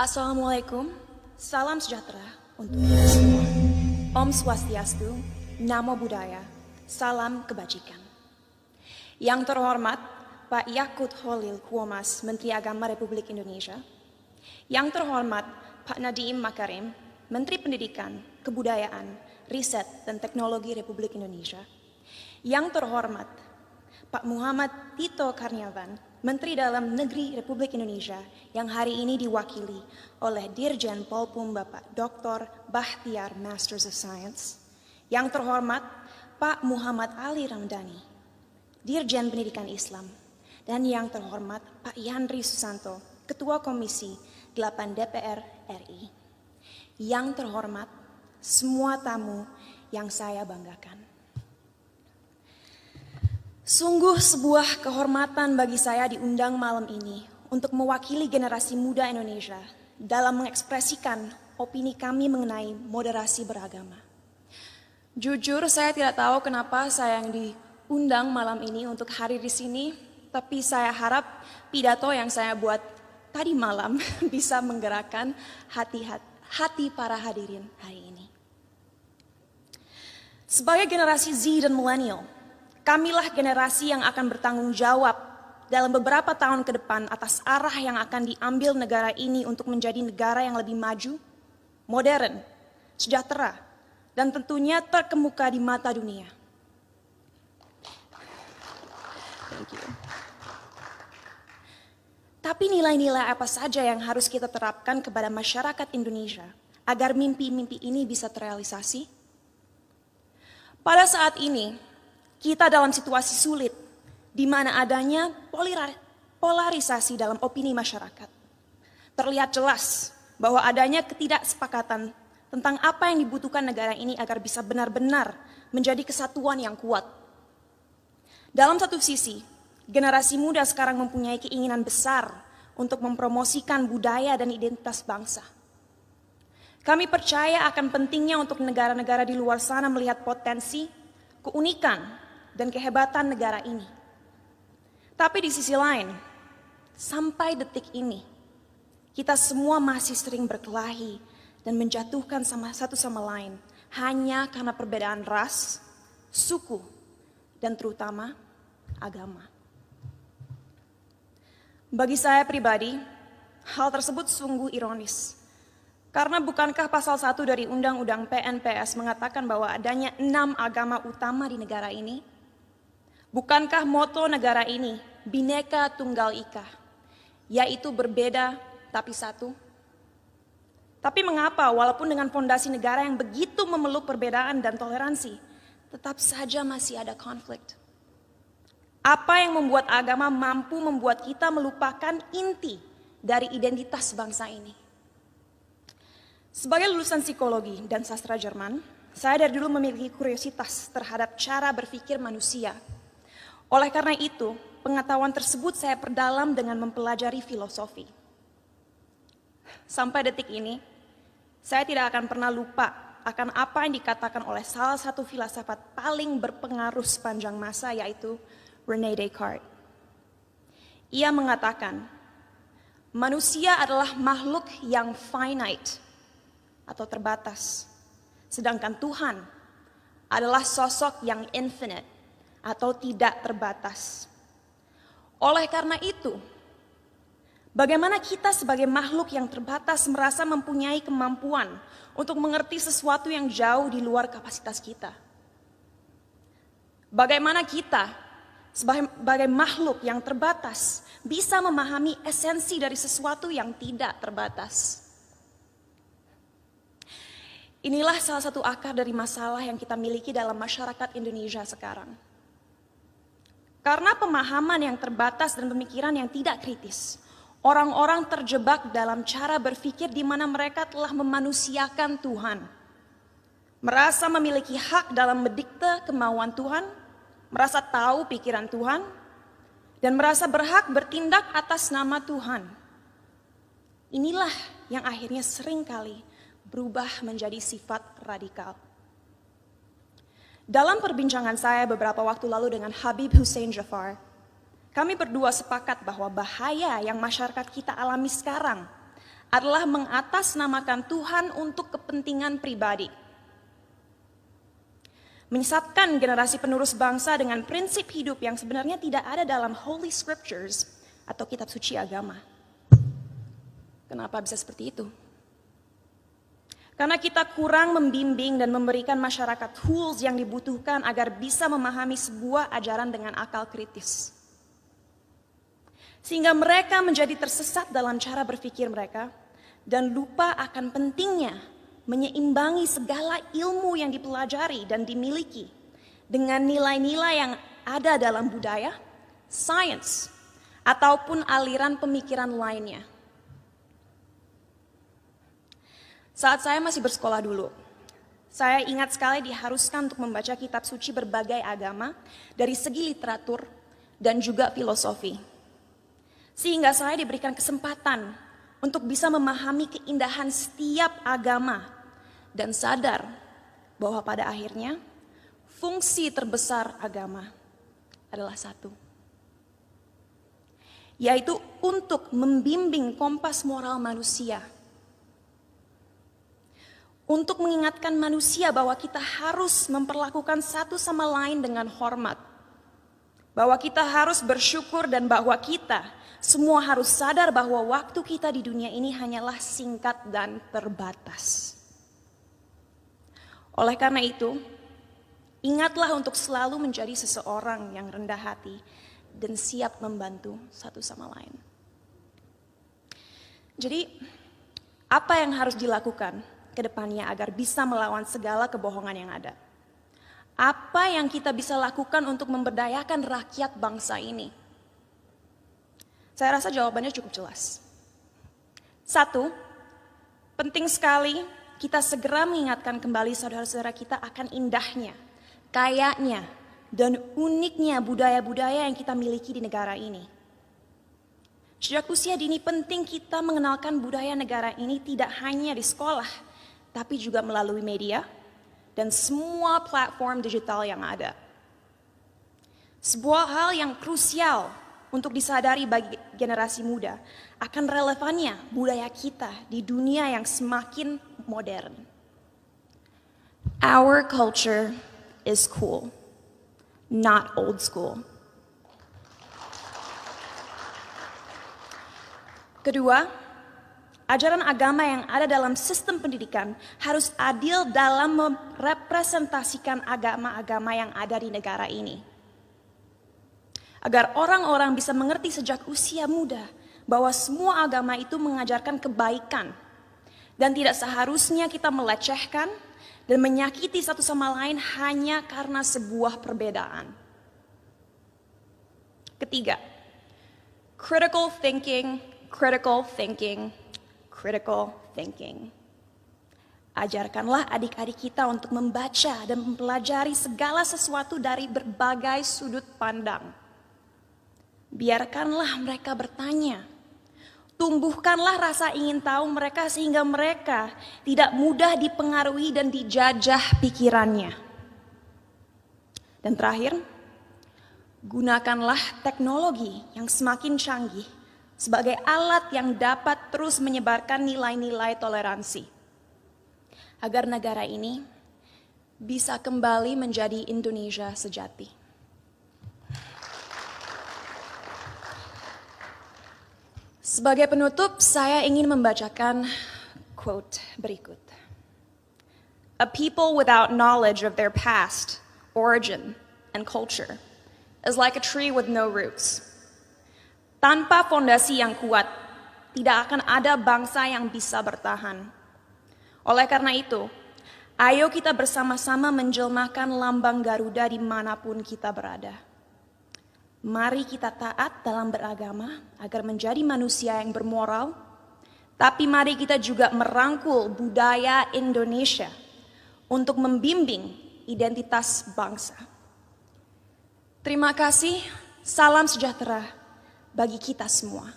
Assalamualaikum, salam sejahtera untuk kita semua. Om Swastiastu, Namo Buddhaya, salam kebajikan. Yang terhormat Pak Yakut Holil Kuomas, Menteri Agama Republik Indonesia. Yang terhormat Pak Nadiem Makarim, Menteri Pendidikan, Kebudayaan, Riset dan Teknologi Republik Indonesia. Yang terhormat Pak Muhammad Tito Karnavian, Menteri Dalam Negeri Republik Indonesia yang hari ini diwakili oleh Dirjen Polpum Bapak Dr. Bahtiar Masters of Science. Yang terhormat Pak Muhammad Ali Ramdhani, Dirjen Pendidikan Islam. Dan yang terhormat Pak Yandri Susanto, Ketua Komisi 8 DPR RI. Yang terhormat semua tamu yang saya banggakan. Sungguh sebuah kehormatan bagi saya diundang malam ini untuk mewakili generasi muda Indonesia dalam mengekspresikan opini kami mengenai moderasi beragama. Jujur saya tidak tahu kenapa saya yang diundang malam ini untuk hadir di sini, tapi saya harap pidato yang saya buat tadi malam bisa menggerakkan hati para hadirin hari ini. Sebagai generasi Z dan milenial, kamilah generasi yang akan bertanggung jawab dalam beberapa tahun ke depan atas arah yang akan diambil negara ini untuk menjadi negara yang lebih maju, modern, sejahtera, dan tentunya terkemuka di mata dunia. Thank you. Tapi nilai-nilai apa saja yang harus kita terapkan kepada masyarakat Indonesia agar mimpi-mimpi ini bisa terrealisasi? Pada saat ini, kita dalam situasi sulit, di mana adanya polarisasi dalam opini masyarakat. Terlihat jelas bahwa adanya ketidaksepakatan tentang apa yang dibutuhkan negara ini agar bisa benar-benar menjadi kesatuan yang kuat. Dalam satu sisi, generasi muda sekarang mempunyai keinginan besar untuk mempromosikan budaya dan identitas bangsa. Kami percaya akan pentingnya untuk negara-negara di luar sana melihat potensi, keunikan, dan kehebatan negara ini. Tapi di sisi lain, sampai detik ini, kita semua masih sering berkelahi dan menjatuhkan satu sama lain hanya karena perbedaan ras, suku, dan terutama agama. Bagi saya pribadi, hal tersebut sungguh ironis. Karena bukankah pasal 1 dari Undang-Undang PNPS mengatakan bahwa adanya 6 agama utama di negara ini? Bukankah moto negara ini Bhinneka Tunggal Ika, yaitu berbeda tapi satu? Tapi mengapa walaupun dengan fondasi negara yang begitu memeluk perbedaan dan toleransi, tetap saja masih ada konflik? Apa yang membuat agama mampu membuat kita melupakan inti dari identitas bangsa ini? Sebagai lulusan psikologi dan sastra Jerman, saya dari dulu memiliki kuriositas terhadap cara berpikir manusia. Oleh karena itu, pengetahuan tersebut saya perdalam dengan mempelajari filosofi. Sampai detik ini, saya tidak akan pernah lupa akan apa yang dikatakan oleh salah satu filsafat paling berpengaruh sepanjang masa, yaitu René Descartes. Ia mengatakan, manusia adalah makhluk yang finite atau terbatas, sedangkan Tuhan adalah sosok yang infinite atau tidak terbatas. Oleh karena itu, bagaimana kita sebagai makhluk yang terbatas merasa mempunyai kemampuan untuk mengerti sesuatu yang jauh di luar kapasitas kita? Bagaimana kita sebagai makhluk yang terbatas bisa memahami esensi dari sesuatu yang tidak terbatas? Inilah salah satu akar dari masalah yang kita miliki dalam masyarakat Indonesia sekarang. Karena pemahaman yang terbatas dan pemikiran yang tidak kritis, orang-orang terjebak dalam cara berpikir di mana mereka telah memanusiakan Tuhan. Merasa memiliki hak dalam mendikte kemauan Tuhan, merasa tahu pikiran Tuhan, dan merasa berhak bertindak atas nama Tuhan. Inilah yang akhirnya seringkali berubah menjadi sifat radikal. Dalam perbincangan saya beberapa waktu lalu dengan Habib Hussein Jafar, kami berdua sepakat bahwa bahaya yang masyarakat kita alami sekarang adalah mengatasnamakan Tuhan untuk kepentingan pribadi. Menyesatkan generasi penerus bangsa dengan prinsip hidup yang sebenarnya tidak ada dalam Holy Scriptures atau kitab suci agama. Kenapa bisa seperti itu? Karena kita kurang membimbing dan memberikan masyarakat tools yang dibutuhkan agar bisa memahami sebuah ajaran dengan akal kritis. Sehingga mereka menjadi tersesat dalam cara berpikir mereka dan lupa akan pentingnya menyeimbangi segala ilmu yang dipelajari dan dimiliki dengan nilai-nilai yang ada dalam budaya, sains, ataupun aliran pemikiran lainnya. Saat saya masih bersekolah dulu, saya ingat sekali diharuskan untuk membaca kitab suci berbagai agama dari segi literatur dan juga filosofi. Sehingga saya diberikan kesempatan untuk bisa memahami keindahan setiap agama dan sadar bahwa pada akhirnya fungsi terbesar agama adalah satu, yaitu untuk membimbing kompas moral manusia. Untuk mengingatkan manusia bahwa kita harus memperlakukan satu sama lain dengan hormat. Bahwa kita harus bersyukur dan bahwa kita semua harus sadar bahwa waktu kita di dunia ini hanyalah singkat dan terbatas. Oleh karena itu, ingatlah untuk selalu menjadi seseorang yang rendah hati dan siap membantu satu sama lain. Jadi, apa yang harus dilakukan ke depannya agar bisa melawan segala kebohongan yang ada? Apa yang kita bisa lakukan untuk memberdayakan rakyat bangsa ini? Saya rasa jawabannya cukup jelas. Satu, penting sekali kita segera mengingatkan kembali saudara-saudara kita akan indahnya, kayanya, dan uniknya budaya-budaya yang kita miliki di negara ini. Sejak usia dini penting kita mengenalkan budaya negara ini tidak hanya di sekolah, tapi juga melalui media dan semua platform digital yang ada. Sebuah hal yang krusial untuk disadari bagi generasi muda akan relevannya budaya kita di dunia yang semakin modern. Our culture is cool, not old school. Kedua, ajaran agama yang ada dalam sistem pendidikan harus adil dalam merepresentasikan agama-agama yang ada di negara ini. Agar orang-orang bisa mengerti sejak usia muda bahwa semua agama itu mengajarkan kebaikan. Dan tidak seharusnya kita melecehkan dan menyakiti satu sama lain hanya karena sebuah perbedaan. Ketiga, critical thinking, critical thinking, critical thinking. Ajarkanlah adik-adik kita untuk membaca dan mempelajari segala sesuatu dari berbagai sudut pandang. Biarkanlah mereka bertanya. Tumbuhkanlah rasa ingin tahu mereka sehingga mereka tidak mudah dipengaruhi dan dijajah pikirannya. Dan terakhir, gunakanlah teknologi yang semakin canggih sebagai alat yang dapat terus menyebarkan nilai-nilai toleransi. Agar negara ini bisa kembali menjadi Indonesia sejati. Sebagai penutup, saya ingin membacakan quote berikut. A people without knowledge of their past, origin, and culture is like a tree with no roots. Tanpa fondasi yang kuat, tidak akan ada bangsa yang bisa bertahan. Oleh karena itu, ayo kita bersama-sama menjelmakan lambang Garuda dimanapun kita berada. Mari kita taat dalam beragama agar menjadi manusia yang bermoral, tapi mari kita juga merangkul budaya Indonesia untuk membimbing identitas bangsa. Terima kasih, salam sejahtera bagi kita semua.